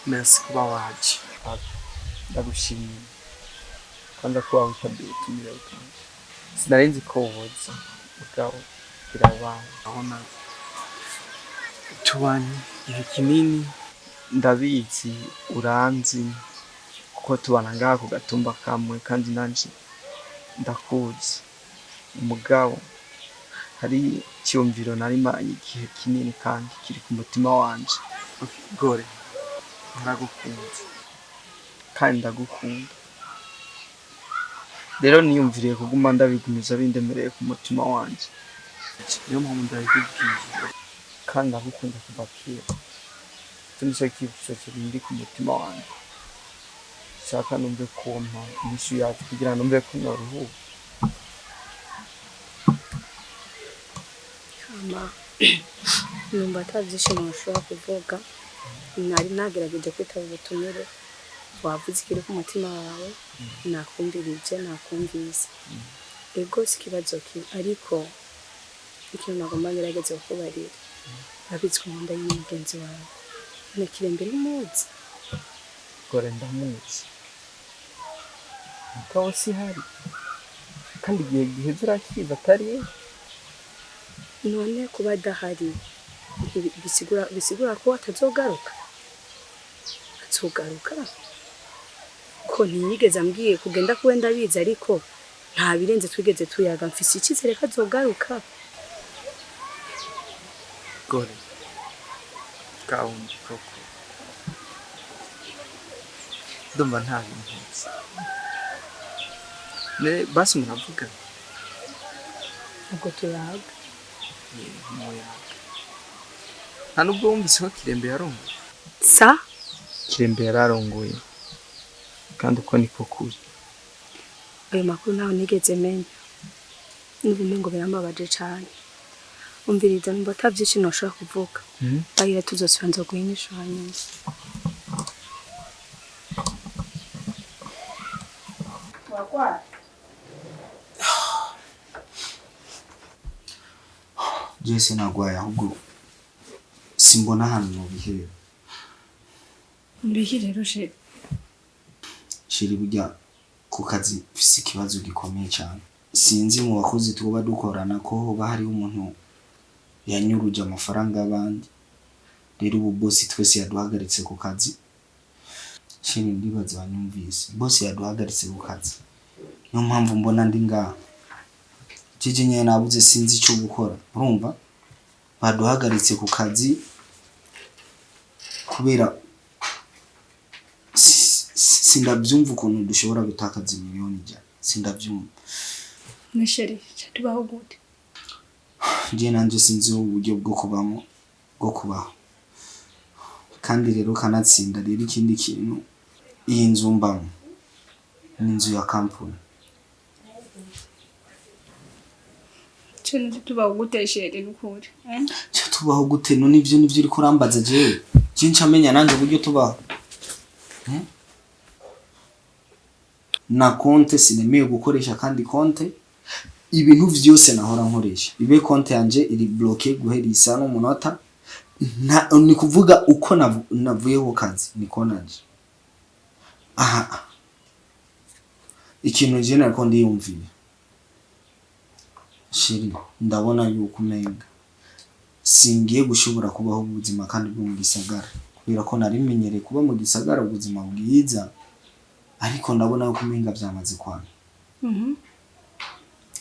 merci kuba waje. Ndagushimiye kandi kuba witabye utumire utumire. Sinarinzi ko woza ubwawe birabaye. Urabona tubanye igihe kinini, ndabizi uranzi kuko tubana ngaha ku gatumba kamwe kandi nanje ndakuzi. Umugabo hari icyumviro narimanye igihe kinini kandi kiri ku mutima wanje. Gore ndagukunze kandi ndagukunda. Rero niyumviriye kuguma ndabigumiza bindemereye ku mutima wanje. Niyo mpamvu ndabikubwiye kandi ndagukunda kuva kera. Nicyo cyifuzo kiri ku mutima wanje. Shaka numve kumpa inyishu yacu kugira numve ko noruhuka. Numva atabyishimo ushobora kuvuga. Nari nagerageje kwitaba ubutumire wavuze ikiri ku mutima wawe, nakumvirije nakumvise. Ego si ikibazo ariko ikintu nagomba ngerageze kukubarira. Abitswe mu nda y'umugenzi wawe na Kirembe n'umuzi. Gore ndamuzi mukaba si hari kandi igihe giheze urakiza atari none kuba adahari bisigura ko atazogaruka. Azogaruka ko ntiyigeze ambwiye kugenda kuwe ndabizi ariko nta birenze twigeze tuyaga. Mfise icyizere ko azogaruka. Gore kawundi koko ndumva nta bintu basi muravuga ubwo tuyaga nta nubwo wumvise ko Kirembe yarongoye. Sa Kirembe yararongoye kandi uko niko kuri. ayo makuru nawe nigeze menya n'ubundi ngo birambabaje cyane. Umviriza numva atabyishimo ushaka kuvuga. Bayira tuzosubira nzoguha inyishu hanyuma. Wakwa Jesse nagwaye ahubwo simbona hano mu bihe. Mbihi rero Shiri burya ku kazi fise ikibazo gikomeye cyane. Sinzi mu bakozi tuba dukorana ko hoba hari umuntu yanyuruje amafaranga y'abandi. Rero ubu boss twese yaduhagaritse ku kazi. Shiri ndibaza banyumvise. Boss yaduhagaritse ku kazi. Niyo mpamvu mbona ndi ngaha. Jije nyene nabuze sinzi icyo gukora. Urumva? Baduhagaritse ku kazi kubera sindabyumva ukuntu dushobora gutakaza miliyoni ijana. Sindabyumva. Nisheri tubaho gute? Je nanje sinzi uburyo bwo kubamo bwo kubaho. Kandi rero kanatsinda rero ikindi kintu iyi nzu mbamo ni inzu ya kampuni. Cyo tubaho gute sheri n'ukuri? Cyo tubaho gute none ivyo nivyo uri kurambaza jewe. Cinca amenya nanje uburyo tubaho. Na konte sinemeye gukoresha kandi konte ibintu vyose nahora nkoresha. Ibe konte yanje iri bloqué guhera isa no munota. Ni kuvuga uko navuye ku kazi niko naje. Aha. Ikintu je nako ndiyumviye. Shiri ndabona yuko umenga singiye gushobora kubaho ubuzima kandi bwo mu gisagara kubera ko narimenyereye kuba mu gisagara ubuzima bwiza ariko ndabona yuko umenga byamaze kwana.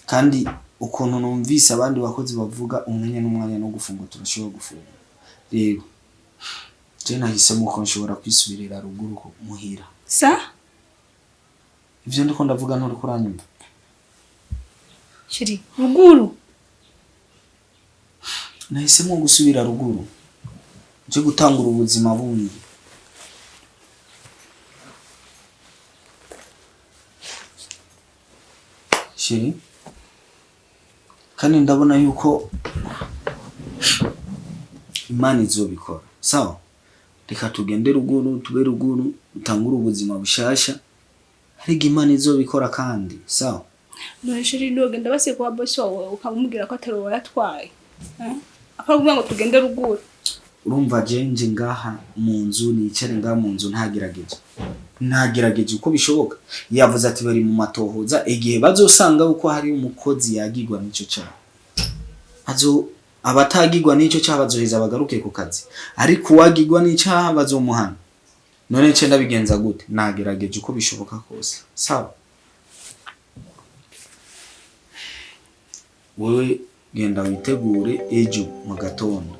Kandi ukuntu numvise abandi bakozi bavuga umwanya n'umwanya no gufunga turashobora gufunga. Rero je nahisemo ko nshobora kwisubirira ruguru muhira. Sa Ivyo ndiko ndavuga nturi kuranyumva. Shiri ruguru Nahisemo gusubira ruguru. Je gutangura ubuzima bundi. Shiri kandi ndabona yuko Imana izobikora. Sawa? Reka tugende ruguru, tube ruguru, utangura ubuzima bushasha. Ariko Imana izobikora kandi. Sawa? no shiri ndogenda base kwa boss wawe ukamubwira ko atari wowe yatwaye. Akabwira ngo tugende ruguru. urumva jenje ngaha mu nzu nicare ngaha mu nzu ntagerageje uko bishoboka. Yavuze ati bari mu matohoza, igihe bazosanga uko hari umukozi yagirwa n'ico cyaha abatagirwa n'ico cyaha bazoheza bagaruke ku kazi, ariko uwagirwa n'icyaha bazomuhana. None nce ndabigenza gute? Nagerageje uko bishoboka kose. Sawa, wewe genda witegure ejo mu gatondo.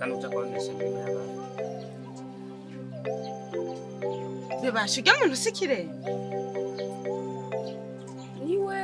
kandi uja kubonesha inyuma y'abantu. bebasha ujya muntu usikirembe niwe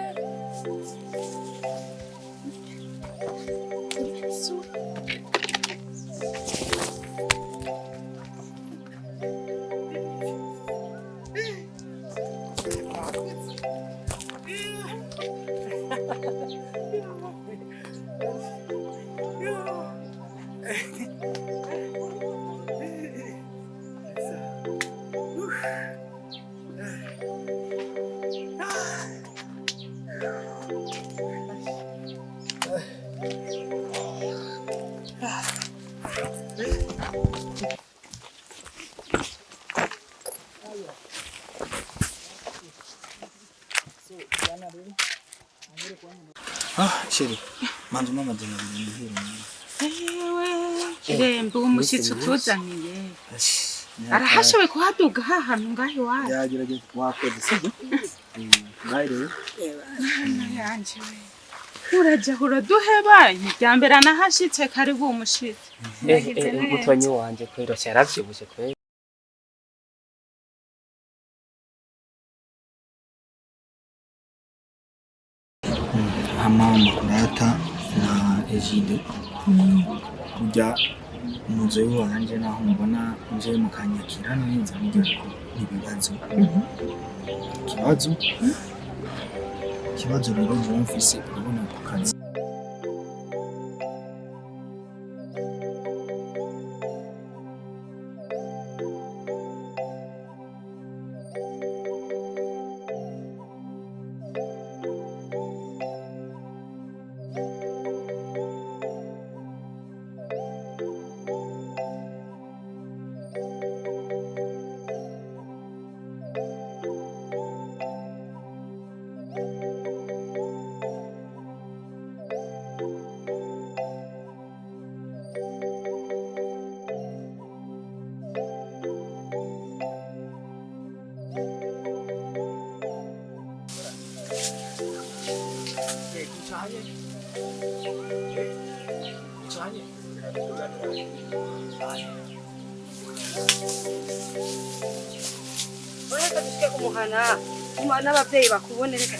Sheri, manzu mama dina bihiro. ewe kirembe umushyitsi utuzaniye arahashoboye kuhaduga hahantu ngaho iwacu Yagerageza wakoze sibyo? Ngaire. yanje urajya uraduhebanye bya mbere anahashitse karibu umushyitsi Mutonyi wanje kwero cyaravyibushe kwero. Mama kurata na Egide kujya umuzo wanje naho mbona nje mukanyakira neza ngira ko ibibazo kibazo rero nje mfise urabona ku kazi ureka dushike kumuhana n'abavyeyi bakubone reka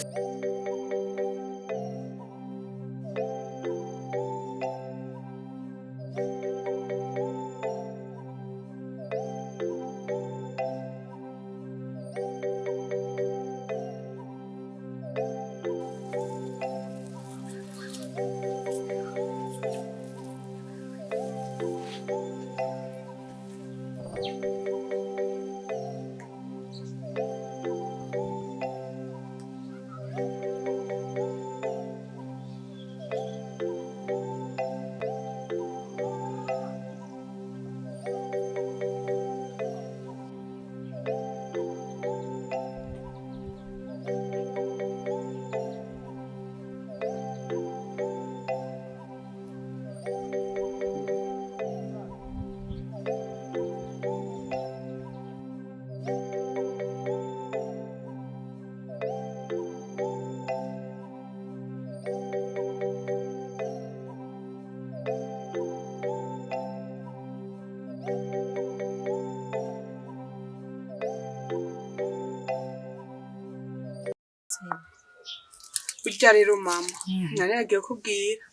burya rero mama nari yagiye kubwira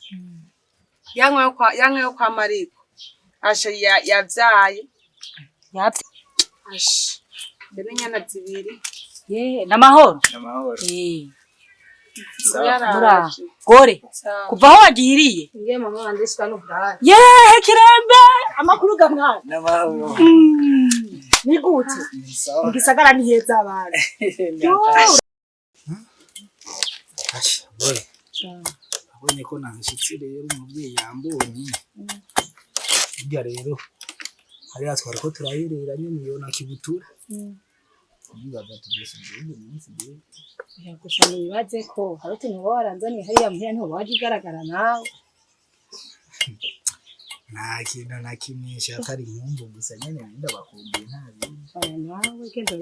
yanka yo kwa Mariko asha yavyaye asha mbere nyana zibiri namahoro amahoro mura gore kuva aho wagiriye ngiye mama wanje shika no brand kirembe amakuru gamwana n'amahoro ni gute mu gisagara ni heza abantu boy abonye ko nashitse rero umuvyeyi yambonye burya rero hariya twari ko turayirira nyene iyo nakibutura nibaza tugesubije iminsi rero yagushana bibaze ko hari utuntu waranzaniye hariya muhira nto waje igaragara nawe nta kintu na kimwe atari impumbu gusa nyene nda bakumbuye nta bintu aya nawe genda